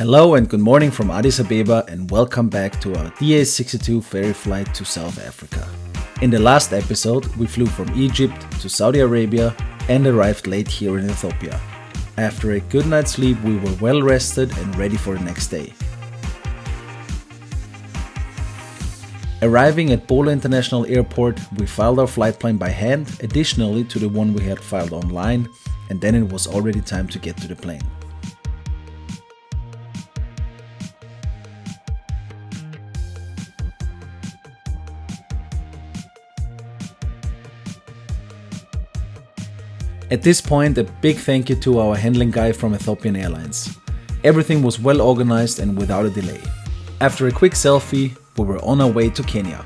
Hello and good morning from Addis Ababa and welcome back to our DA62 ferry flight to South Africa. In the last episode, we flew from Egypt to Saudi Arabia and arrived late here in Ethiopia. After a good night's sleep, we were well rested and ready for the next day. Arriving at Bole International Airport, we filed our flight plan by hand, additionally to the one we had filed online, and then it was already time to get to the plane. At this point, a big thank you to our handling guy from Ethiopian Airlines. Everything was well organized and without a delay. After a quick selfie, we were on our way to Kenya.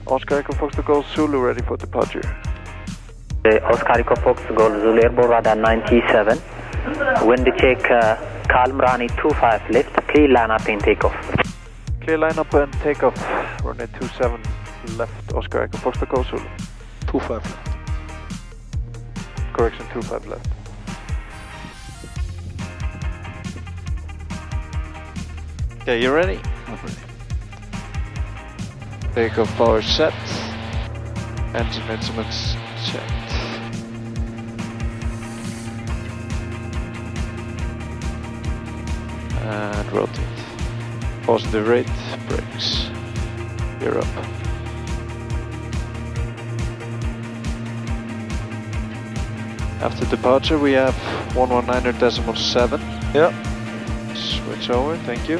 Oscar Echo Fox to Golf Zulu ready for departure. Oscar Echo Fox Golf Zulu Airborne radar 97. Wind check calm runway 25 left, clear line up and takeoff. Clear line up and takeoff. Runway 27 left, Oscar Echo Fox to Golf Zulu. 25 left. Correction, 25 left. Okay, you ready? I'm ready. Takeoff power set. Engine instruments checked. And rotate. Positive rate, brakes. Gear up. After departure we have 119.7. Yeah. Switch over, thank you.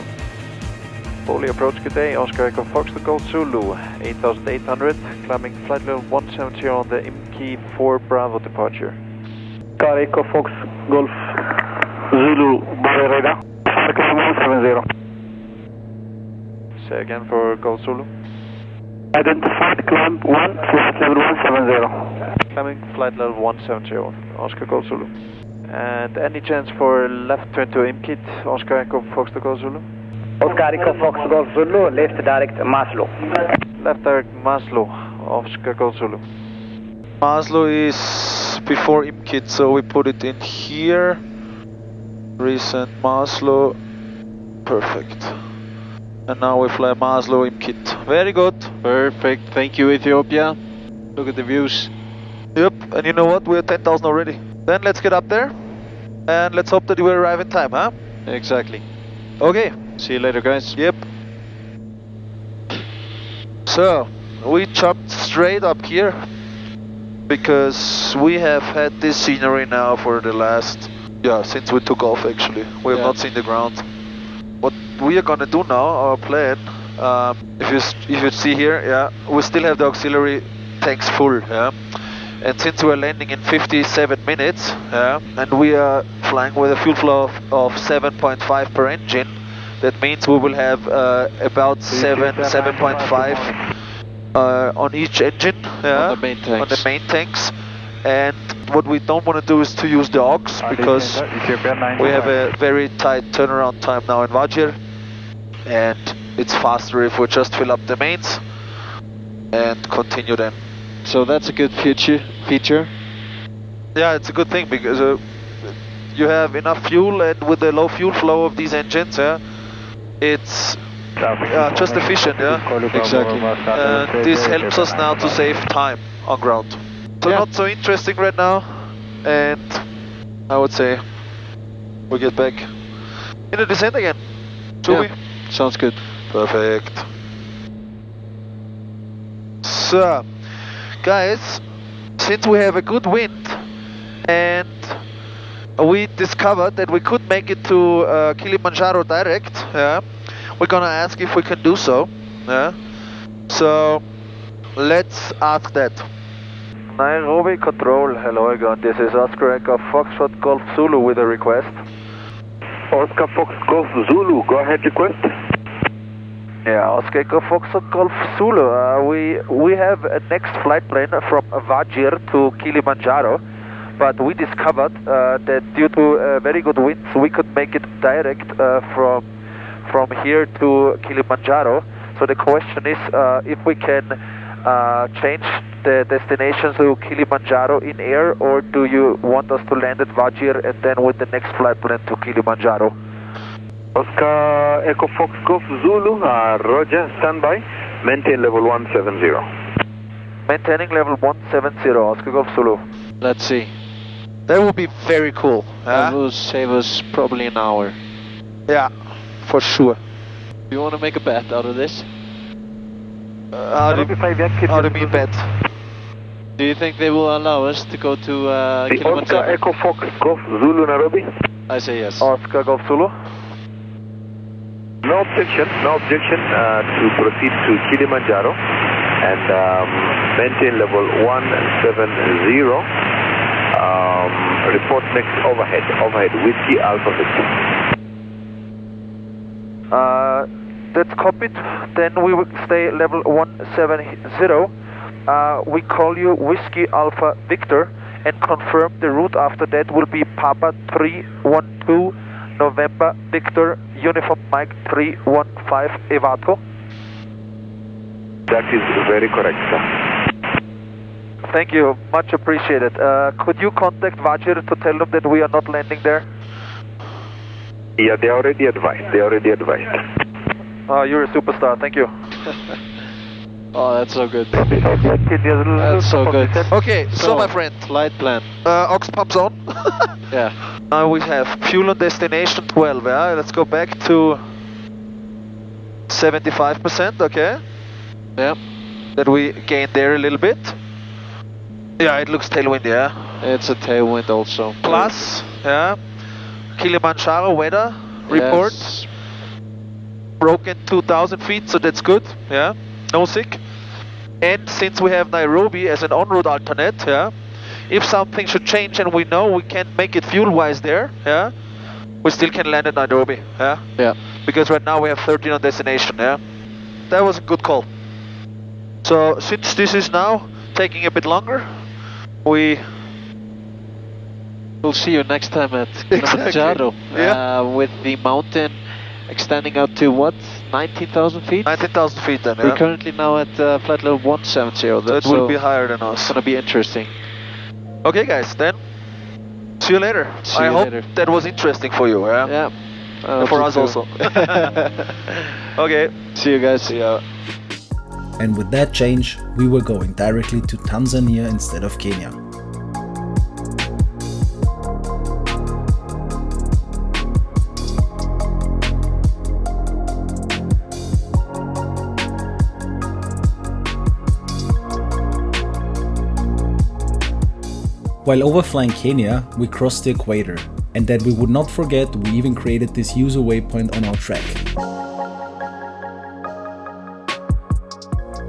Fully approach, good day, Oscar Echo Fox to Golf Zulu, 8800, climbing flight level 170 on the IMKI 4 Bravo departure. Oscar Echo Fox Golf Zulu, Bole radar, flight level 170. Say again for Golf Zulu. Identified climb 1, flight level 170. Climbing flight level 170, Oscar Golf Zulu. And any chance for left turn to IMKIT, Oscar Echo Fox to Golf Zulu? Oscar Echo Fox Golf Zulu, left direct Maslow. Left direct Maslow, Oscar Golf Zulu. Maslow is before IMKIT, so we put it in here. Recent Maslow. Perfect. And now we fly Maslow IMKIT. Very good. Perfect, thank you Ethiopia. Look at the views. Yep, and you know what? We're 10,000 already. Then let's get up there and let's hope that we arrive in time, huh? Exactly. Okay. See you later, guys. Yep. So, we jumped straight up here because we have had this scenery now for the last, since we took off actually. We have not seen the ground. What we are gonna do now, our plan, if you see here, we still have the auxiliary tanks full, and since we're landing in 57 minutes, and we are flying with a fuel flow of 7.5 per engine, that means we will have about 7.5 on each engine, on the main tanks. And what we don't want to do is to use the aux, because we have a very tight turnaround time now in Vajir, and it's faster if we just fill up the mains and continue then. So that's a good feature. Yeah, it's a good thing because you have enough fuel, and with the low fuel flow of these engines, it's just efficient, Exactly. This helps us now to save time on ground. So not so interesting right now, and I would say we get back in the descent again. Should we? Sounds good. Perfect. So, guys, since we have a good wind and we discovered that we could make it to Kilimanjaro direct, we're gonna ask if we can do so. So, let's ask that. Nairobi Control, hello again. This is Oscar Echo Foxtrot Golf Zulu with a request. Oscar Fox Golf Zulu, go ahead, request. Yeah, Oscar Echo Foxtrot Golf Zulu. We have a next flight plan from Vajir to Kilimanjaro, but we discovered that due to very good winds, we could make it direct from here to Kilimanjaro. So the question is if we can change the destination to Kilimanjaro in air, or do you want us to land at Vajir and then with the next flight plan to Kilimanjaro? Oscar Echo Fox Golf Zulu, Roger, standby, maintain level 170. Maintaining level 170, Oscar Golf Zulu. Let's see. That would be very cool. That will save us probably an hour. Yeah, for sure. Do you want to make a bet out of this? How do you mean bet? Do you think they will allow us to go to The Oscar Kilimanjaro? Echo Fox Golf Zulu, Nairobi. I say yes. Oscar Golf Zulu. No objection to proceed to Kilimanjaro and maintain level 170. Report next overhead, Whiskey Alpha Victor. That's copied. Then we will stay level 170. We call you Whiskey Alpha Victor and confirm the route after that will be Papa 312 November Victor Uniform Mike 315 Evato. That is very correct, sir. Thank you, much appreciated. Could you contact Vajir to tell them that we are not landing there? Yeah, they already advised. You're a superstar, thank you. Oh, that's so good. That's so good. Okay, so my friend, flight plan. aux pumps on. Yeah. Now we have fuel on destination 12, yeah? Let's go back to 75%, okay? Yeah. That we gained there a little bit. Yeah, it looks tailwind, yeah. It's a tailwind also. Plus, yeah, Kilimanjaro weather report. Yes. Broken 2,000 feet, so that's good, yeah. No sick. And since we have Nairobi as an en-route alternate, yeah, if something should change and we know we can't make it fuel-wise there, yeah, we still can land at Nairobi, yeah. Yeah. Because right now we have 13 on destination, yeah. That was a good call. So since this is now taking a bit longer, we'll see you next time at Kilimanjaro. Yeah. With the mountain extending out to what? 19,000 feet? 19,000 feet then, We're yeah. currently now at flight level 170. That will be higher than us. It's gonna be interesting. Okay guys, then see you later. See I you hope later. that was interesting for you, yeah? Yeah. And for us also. Okay. See you guys. See ya. And with that change, we were going directly to Tanzania instead of Kenya. While overflying Kenya, we crossed the equator, and that we would not forget, we even created this user waypoint on our track.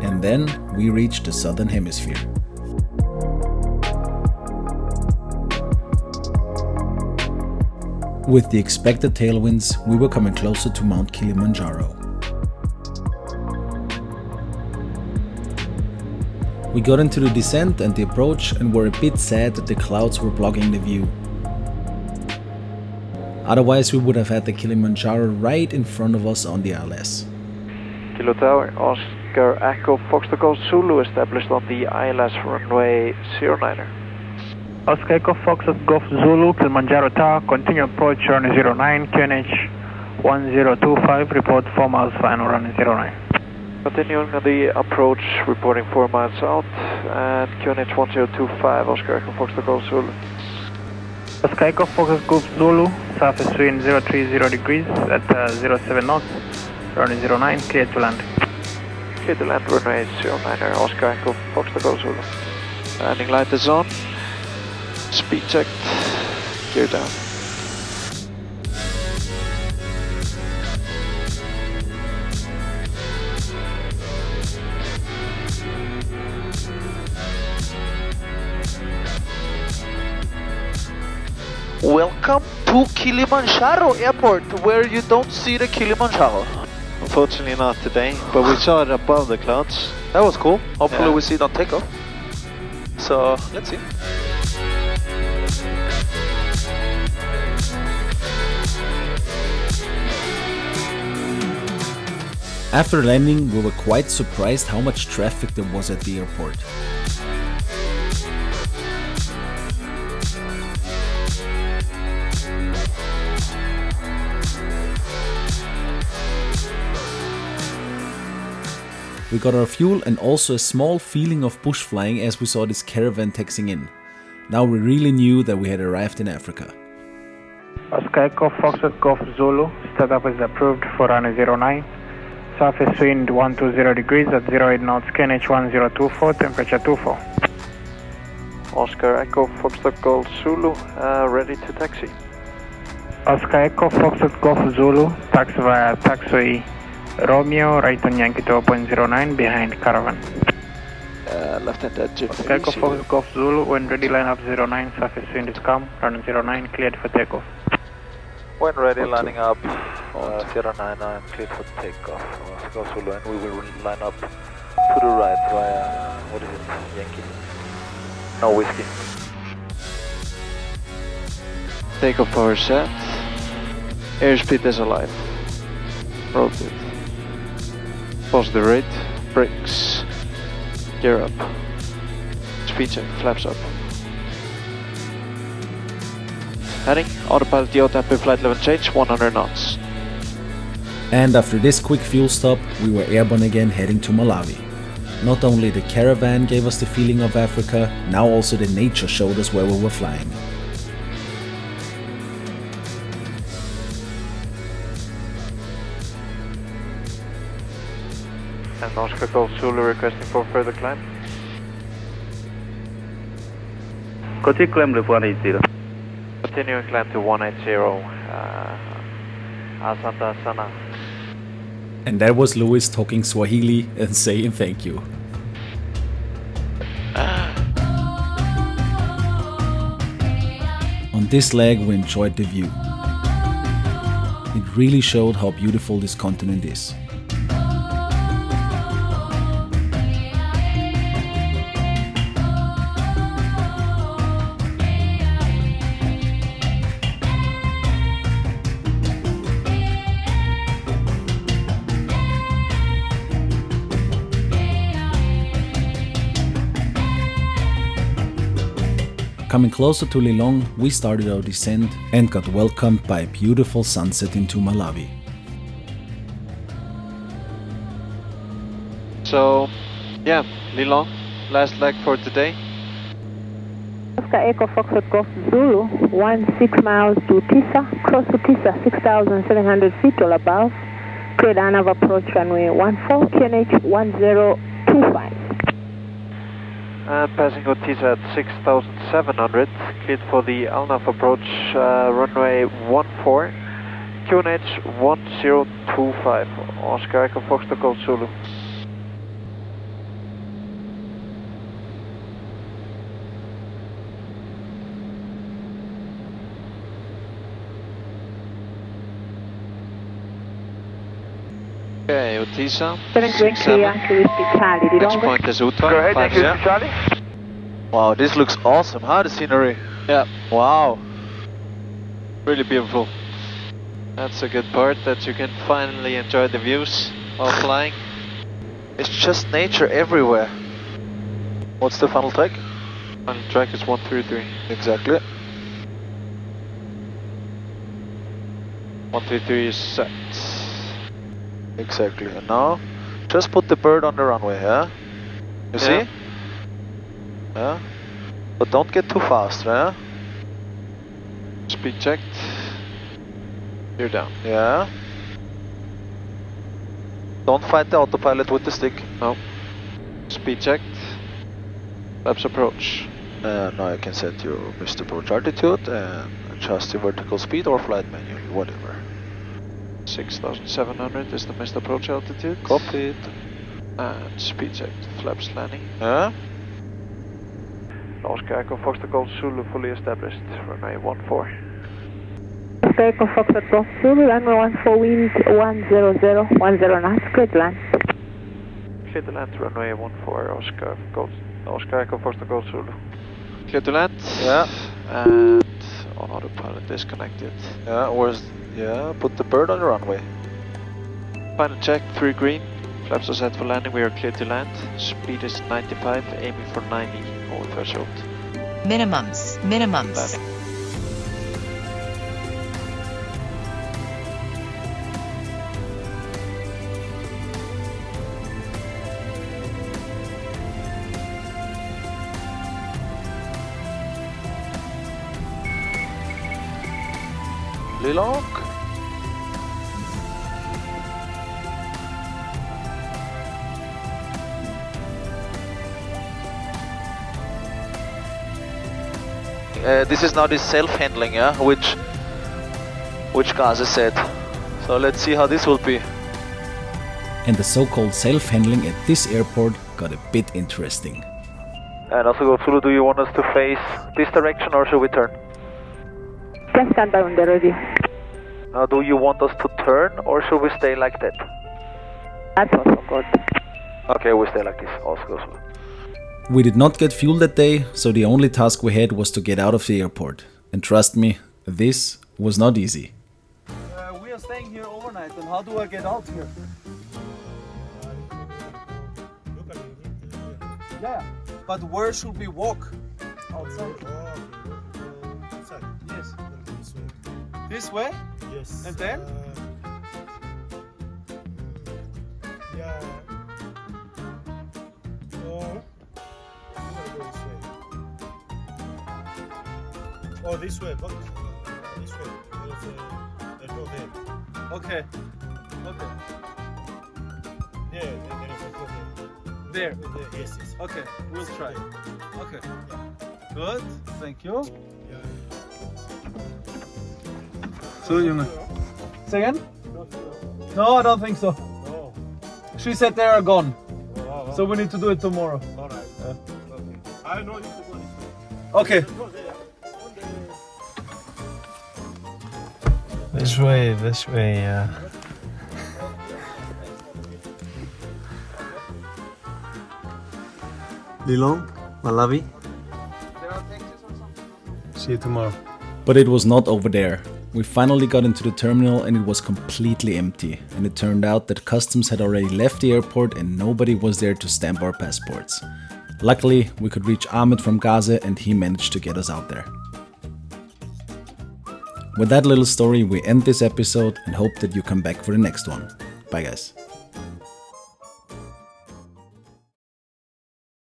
And then we reached the southern hemisphere. With the expected tailwinds, we were coming closer to Mount Kilimanjaro. We got into the descent and the approach and were a bit sad that the clouds were blocking the view. Otherwise we would have had the Kilimanjaro right in front of us on the ILS. Kilo Tower, Oscar Echo Foxtrot Golf Zulu established on the ILS runway 09er. Oscar Echo Foxtrot Golf Zulu, Kilimanjaro Tower, continue approach runway 09, QNH 1025, report 4 miles final runway 09. Continuing the approach, reporting 4 miles out, and QNH 1025, Oscar Echo Foxtrot Golf Zulu. Oscar Echo Foxtrot Golf Zulu, surface wind 030 degrees at 07 knots, runway 09, clear to land. Clear to land, runway 09er, Oscar Echo Foxtrot Golf Zulu. Landing light is on, speed checked, gear down. Welcome to Kilimanjaro Airport, where you don't see the Kilimanjaro. Unfortunately not today, but we saw it above the clouds. That was cool. Hopefully Yeah. we see it on takeoff. So, let's see. After landing, we were quite surprised how much traffic there was at the airport. We got our fuel and also a small feeling of bush flying as we saw this caravan taxiing in. Now we really knew that we had arrived in Africa. Oscar Echo Foxtrot Golf Zulu, startup is approved for runway 09. Surface wind 120 degrees at 08 knots, KNH 1024, temperature 24. Oscar Echo Foxtrot Golf Zulu, ready to taxi. Oscar Echo Foxtrot Golf Zulu, taxi via taxiway Romeo, right on Yankee 2.09 behind caravan. Left-hand engine. Oscar Echo Foxtrot Golf Zulu, when ready line up 09, surface wind is calm, runway 09, cleared for takeoff. When ready, lining up 099, cleared for takeoff. Oscar Zulu, and we will line up to the right via, what is it, Yankee? No whiskey. Takeoff power set. Airspeed is alive. Rotate. Positive rate. Brakes. Gear up. Speed check. Flaps up. Heading. Autopilot yacht tempo flight level change 100 knots. And after this quick fuel stop, we were airborne again heading to Malawi. Not only the caravan gave us the feeling of Africa, now also the nature showed us where we were flying. And Oscar Golf Zulu requesting for further climb. Continue climb to 180. Continuing climb to 180, Asanta Sana. And that was Luis talking Swahili and saying thank you. On this leg we enjoyed the view. It really showed how beautiful this continent is. Coming closer to Lilong, we started our descent and got welcomed by a beautiful sunset into Malawi. So, yeah, Lilong, last leg for today. Oscar Echo Foxtrot Golf Zulu, 16 miles to Tisa, cross to Tisa, 6,700 feet or above. Cleared of approach runway 14, QNH 1025. And passing Otisa at 6,700, cleared for the Alnaf approach, runway 14, QNH 1025, Oscar Echo Foxtrot Golf Zulu. Okay, Otisa. 720 Yankee Whiskey Charlie. Next point is Uta. Go ahead, Yankee Whiskey Charlie. Wow, this looks awesome, huh? The scenery. Yeah, Wow. really beautiful. That's a good part, that you can finally enjoy the views while flying. It's just nature everywhere. What's the final track? Final track is 133. Exactly. 133 is set. Exactly. And now, just put the bird on the runway, yeah? You see? Yeah. But don't get too fast, yeah? Speed checked. You're down. Yeah. Don't fight the autopilot with the stick. No. Speed checked. Flaps approach. Now you can set your missed approach altitude and adjust your vertical speed or flight manually, whatever. 6,700 is the missed approach altitude. Copied. And speed checked. Flaps landing. Yeah. Oscar Echo Foxtrot Golf Zulu fully established. Runway 14. Oscar Echo Foxtrot Golf Zulu, runway 14, wind 100, 10 knots, cleared land. Clear to land, runway 14, Oscar Echo Foxtrot Golf Zulu. Clear to land. Yeah. And autopilot disconnected. Yeah, yeah, put the bird on the runway. Final check, 3 green. Flaps are set for landing, we are clear to land. Speed is 95, aiming for 90 over threshold. Minimums. Landing. Lilong. This is now the self-handling, yeah, which Gaze said. So let's see how this will be. And the so-called self-handling at this airport got a bit interesting. And also go Zulu, do you want us to face this direction or should we turn? Just stand by on the radio. Do you want us to turn or should we stay like that? That's also good. Okay, we stay like this. Also go Zulu. We did not get fuel that day, so the only task we had was to get out of the airport. And trust me, this was not easy. We are staying here overnight, and how do I get out here? Yeah, but where should we walk? Outside. Outside. Yes. This way. This way? Yes. And then? Yeah. Or go this way. Oh, this way, but this way. There's no there. Okay. Okay. Yeah, there is a go There. there. Yes, yes. Okay, we'll try. Okay. Yeah. Good. Thank you. Yeah. So, Junge. Say again? No, I don't think so. Oh. She said they are gone. Oh. So we need to do it tomorrow. All right. Okay. I know you to go this way. Okay. Go there. This way, yeah. Lilong, Malawi. See you tomorrow. But it was not over there. We finally got into the terminal and it was completely empty. And it turned out that customs had already left the airport and nobody was there to stamp our passports. Luckily, we could reach Ahmed from Gaza and he managed to get us out there. With that little story, we end this episode and hope that you come back for the next one. Bye guys.